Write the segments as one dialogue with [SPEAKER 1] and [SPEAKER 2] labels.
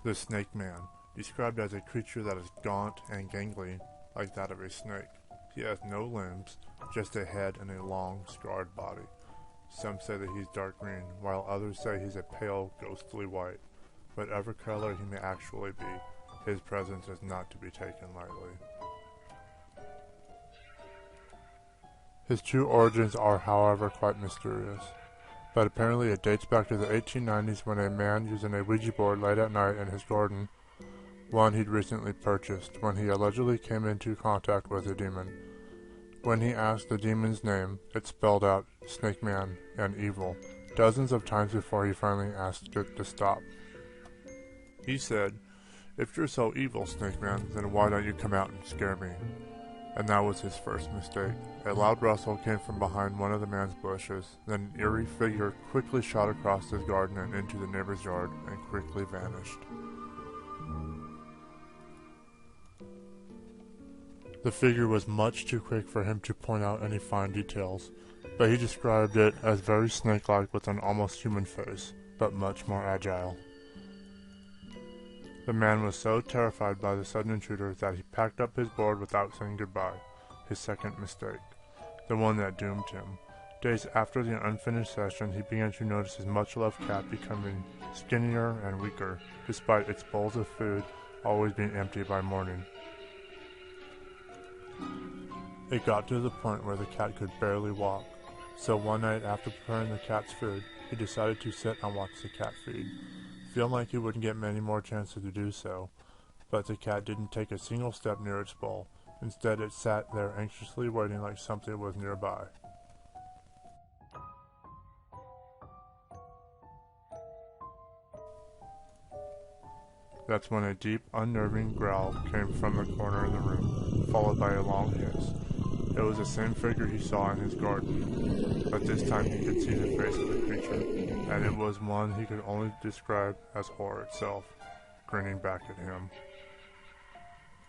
[SPEAKER 1] The Snake Man, described as a creature that is gaunt and gangly, like that of a snake. He has no limbs, just a head and a long, scarred body. Some say that he's dark green, while others say he's a pale, ghostly white. Whatever color he may actually be, his presence is not to be taken lightly. His true origins are, however, quite mysterious. But apparently it dates back to the 1890s when a man using a Ouija board late at night in his garden, one he'd recently purchased, when he allegedly came into contact with a demon. When he asked the demon's name, it spelled out Snake Man and evil, dozens of times before he finally asked it to stop. He said, "If you're so evil, Snake Man, then why don't you come out and scare me?" And that was his first mistake. A loud rustle came from behind one of the man's bushes, then an eerie figure quickly shot across his garden and into the neighbor's yard, and quickly vanished. The figure was much too quick for him to point out any fine details, but he described it as very snake-like with an almost human face, but much more agile. The man was so terrified by the sudden intruder that he packed up his board without saying goodbye, his second mistake, the one that doomed him. Days after the unfinished session, he began to notice his much-loved cat becoming skinnier and weaker, despite its bowls of food always being empty by morning. It got to the point where the cat could barely walk, so one night after preparing the cat's food, he decided to sit and watch the cat feed. Feeling like he wouldn't get many more chances to do so, but the cat didn't take a single step near its bowl. Instead, it sat there anxiously waiting like something was nearby. That's when a deep, unnerving growl came from the corner of the room, followed by a long hiss. It was the same figure he saw in his garden, but this time he could see the face of the creature, and it was one he could only describe as horror itself, grinning back at him.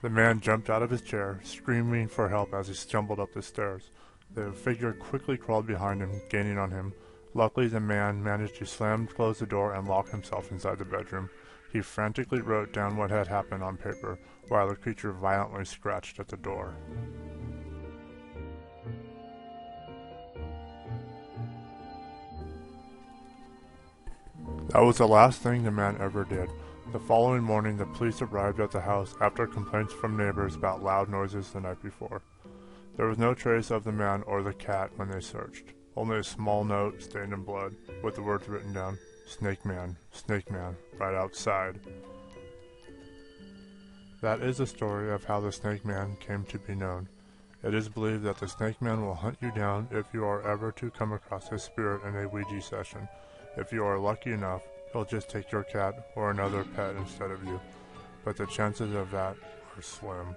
[SPEAKER 1] The man jumped out of his chair, screaming for help as he stumbled up the stairs. The figure quickly crawled behind him, gaining on him. Luckily, the man managed to close the door and lock himself inside the bedroom. He frantically wrote down what had happened on paper, while the creature violently scratched at the door. That was the last thing the man ever did. The following morning, the police arrived at the house after complaints from neighbors about loud noises the night before. There was no trace of the man or the cat when they searched, only a small note stained in blood, with the words written down, Snake Man, right outside. That is the story of how the Snake Man came to be known. It is believed that the Snake Man will hunt you down if you are ever to come across his spirit in a Ouija session. If you are lucky enough, he'll just take your cat or another pet instead of you, but the chances of that are slim.